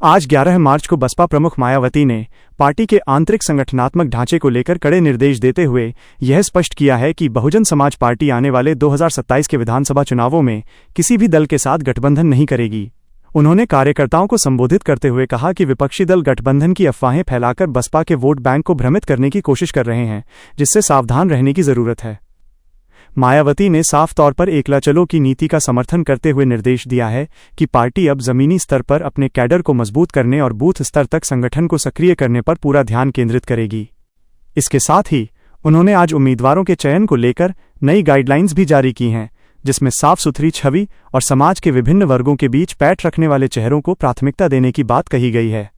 आज 11 मार्च को बसपा प्रमुख मायावती ने पार्टी के आंतरिक संगठनात्मक ढांचे को लेकर कड़े निर्देश देते हुए यह स्पष्ट किया है कि बहुजन समाज पार्टी आने वाले 2027 के विधानसभा चुनावों में किसी भी दल के साथ गठबंधन नहीं करेगी। उन्होंने कार्यकर्ताओं को संबोधित करते हुए कहा कि विपक्षी दल गठबंधन की अफवाहें फैलाकर बसपा के वोट बैंक को भ्रमित करने की कोशिश कर रहे हैं, जिससे सावधान रहने की जरूरत है। मायावती ने साफ तौर पर एकला चलो की नीति का समर्थन करते हुए निर्देश दिया है कि पार्टी अब जमीनी स्तर पर अपने कैडर को मजबूत करने और बूथ स्तर तक संगठन को सक्रिय करने पर पूरा ध्यान केंद्रित करेगी। इसके साथ ही उन्होंने आज उम्मीदवारों के चयन को लेकर नई गाइडलाइंस भी जारी की हैं, जिसमें साफ सुथरी छवि और समाज के विभिन्न वर्गों के बीच पैठ रखने वाले चेहरों को प्राथमिकता देने की बात कही गई है।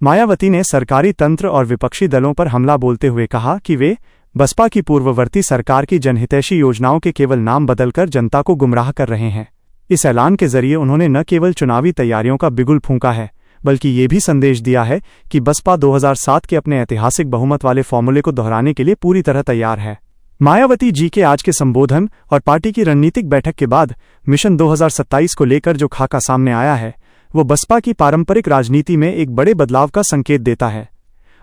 मायावती ने सरकारी तंत्र और विपक्षी दलों पर हमला बोलते हुए कहा कि वे बसपा की पूर्ववर्ती सरकार की जनहितैषी योजनाओं के केवल नाम बदलकर जनता को गुमराह कर रहे हैं। इस ऐलान के जरिए उन्होंने न केवल चुनावी तैयारियों का बिगुल फूंका है, बल्कि ये भी संदेश दिया है कि बसपा 2007 के अपने ऐतिहासिक बहुमत वाले फॉर्मूले को दोहराने के लिए पूरी तरह तैयार है। मायावती जी के आज के संबोधन और पार्टी की रणनीतिक बैठक के बाद मिशन 2027 को लेकर जो खाका सामने आया है, वो बसपा की पारंपरिक राजनीति में एक बड़े बदलाव का संकेत देता है।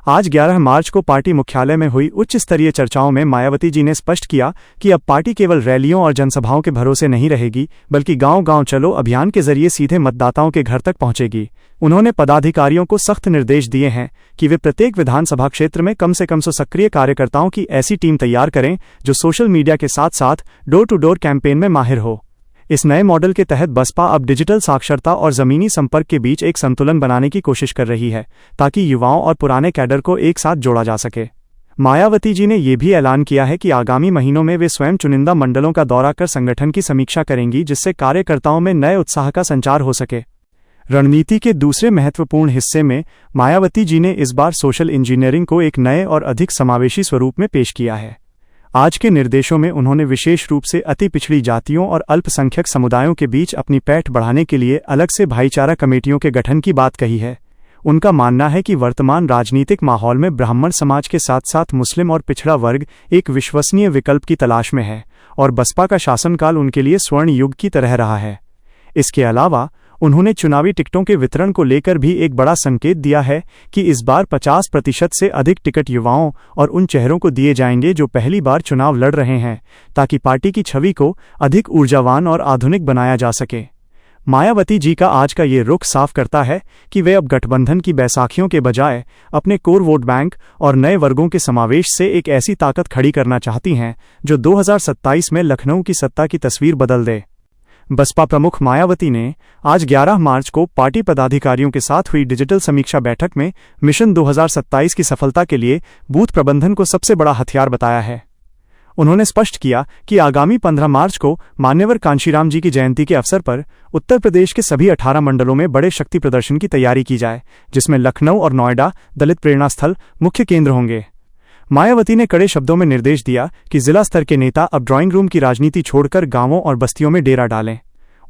आज 11 मार्च को पार्टी मुख्यालय में हुई उच्च स्तरीय चर्चाओं में मायावती जी ने स्पष्ट किया कि अब पार्टी केवल रैलियों और जनसभाओं के भरोसे नहीं रहेगी, बल्कि गांव-गांव चलो अभियान के जरिए सीधे मतदाताओं के घर तक पहुंचेगी। उन्होंने पदाधिकारियों को सख्त निर्देश दिए हैं कि वे प्रत्येक विधानसभा क्षेत्र में कम से कम 100 सक्रिय कार्यकर्ताओं की ऐसी टीम तैयार करें जो सोशल मीडिया के साथ साथ डोर टू डोर कैंपेन में माहिर हो। इस नए मॉडल के तहत बसपा अब डिजिटल साक्षरता और जमीनी संपर्क के बीच एक संतुलन बनाने की कोशिश कर रही है, ताकि युवाओं और पुराने कैडर को एक साथ जोड़ा जा सके। मायावती जी ने यह भी ऐलान किया है कि आगामी महीनों में वे स्वयं चुनिंदा मंडलों का दौरा कर संगठन की समीक्षा करेंगी, जिससे कार्यकर्ताओं में नए उत्साह का संचार हो सके। रणनीति के दूसरे महत्वपूर्ण हिस्से में मायावती जी ने इस बार सोशल इंजीनियरिंग को एक नए और अधिक समावेशी स्वरूप में पेश किया है। आज के निर्देशों में उन्होंने विशेष रूप से अति पिछड़ी जातियों और अल्पसंख्यक समुदायों के बीच अपनी पैठ बढ़ाने के लिए अलग से भाईचारा कमेटियों के गठन की बात कही है। उनका मानना है कि वर्तमान राजनीतिक माहौल में ब्राह्मण समाज के साथ साथ मुस्लिम और पिछड़ा वर्ग एक विश्वसनीय विकल्प की तलाश में है और बसपा का शासनकाल उनके लिए स्वर्ण युग की तरह रहा है। इसके अलावा उन्होंने चुनावी टिकटों के वितरण को लेकर भी एक बड़ा संकेत दिया है कि इस बार 50% से अधिक टिकट युवाओं और उन चेहरों को दिए जाएंगे जो पहली बार चुनाव लड़ रहे हैं, ताकि पार्टी की छवि को अधिक ऊर्जावान और आधुनिक बनाया जा सके। मायावती जी का आज का ये रुख साफ करता है कि वे अब गठबंधन की बैसाखियों के बजाय अपने कोर वोट बैंक और नए वर्गों के समावेश से एक ऐसी ताकत खड़ी करना चाहती हैं जो 2027 में लखनऊ की सत्ता की तस्वीर बदल दे। बसपा प्रमुख मायावती ने आज 11 मार्च को पार्टी पदाधिकारियों के साथ हुई डिजिटल समीक्षा बैठक में मिशन 2027 की सफलता के लिए बूथ प्रबंधन को सबसे बड़ा हथियार बताया है। उन्होंने स्पष्ट किया कि आगामी 15 मार्च को मान्यवर कांशीराम जी की जयंती के अवसर पर उत्तर प्रदेश के सभी 18 मंडलों में बड़े शक्ति प्रदर्शन की तैयारी की जाए, जिसमें लखनऊ और नोएडा दलित प्रेरणा स्थल मुख्य केंद्र होंगे। मायावती ने कड़े शब्दों में निर्देश दिया कि जिला स्तर के नेता अब ड्राइंग रूम की राजनीति छोड़कर गांवों और बस्तियों में डेरा डालें।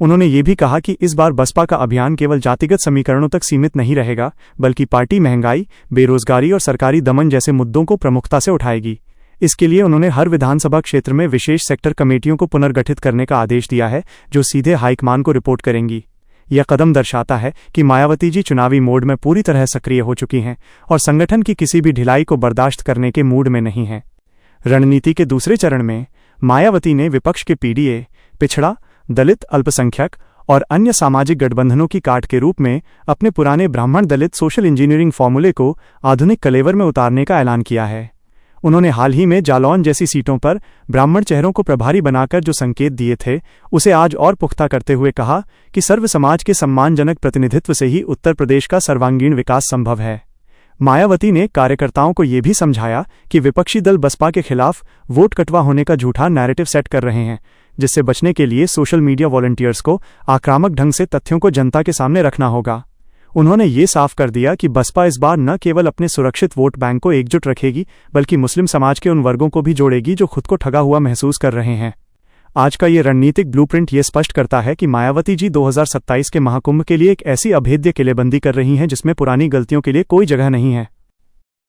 उन्होंने ये भी कहा कि इस बार बसपा का अभियान केवल जातिगत समीकरणों तक सीमित नहीं रहेगा, बल्कि पार्टी महंगाई, बेरोजगारी और सरकारी दमन जैसे मुद्दों को प्रमुखता से उठाएगी। इसके लिए उन्होंने हर विधानसभा क्षेत्र में विशेष सेक्टर कमेटियों को पुनर्गठित करने का आदेश दिया है, जो सीधे हाईकमान को रिपोर्ट करेंगी। यह कदम दर्शाता है कि मायावती जी चुनावी मोड में पूरी तरह सक्रिय हो चुकी हैं और संगठन की किसी भी ढिलाई को बर्दाश्त करने के मूड में नहीं हैं। रणनीति के दूसरे चरण में मायावती ने विपक्ष के पीडीए, पिछड़ा, दलित, अल्पसंख्यक और अन्य सामाजिक गठबंधनों की काट के रूप में अपने पुराने ब्राह्मण दलित सोशल इंजीनियरिंग फॉर्मूले को आधुनिक कलेवर में उतारने का ऐलान किया है। उन्होंने हाल ही में जालौन जैसी सीटों पर ब्राह्मण चेहरों को प्रभारी बनाकर जो संकेत दिए थे, उसे आज और पुख्ता करते हुए कहा कि सर्व समाज के सम्मानजनक प्रतिनिधित्व से ही उत्तर प्रदेश का सर्वांगीण विकास संभव है। मायावती ने कार्यकर्ताओं को यह भी समझाया कि विपक्षी दल बसपा के खिलाफ वोट कटवा होने का झूठा नैरेटिव सेट कर रहे हैं, जिससे बचने के लिए सोशल मीडिया वॉलंटियर्स को आक्रामक ढंग से तथ्यों को जनता के सामने रखना होगा। उन्होंने ये साफ कर दिया कि बसपा इस बार न केवल अपने सुरक्षित वोट बैंक को एकजुट रखेगी, बल्कि मुस्लिम समाज के उन वर्गों को भी जोड़ेगी जो खुद को ठगा हुआ महसूस कर रहे हैं। आज का ये रणनीतिक ब्लूप्रिंट ये स्पष्ट करता है कि मायावती जी 2027 के महाकुंभ के लिए एक ऐसी अभेद्य किलेबंदी कर रही हैं जिसमें पुरानी गलतियों के लिए कोई जगह नहीं है।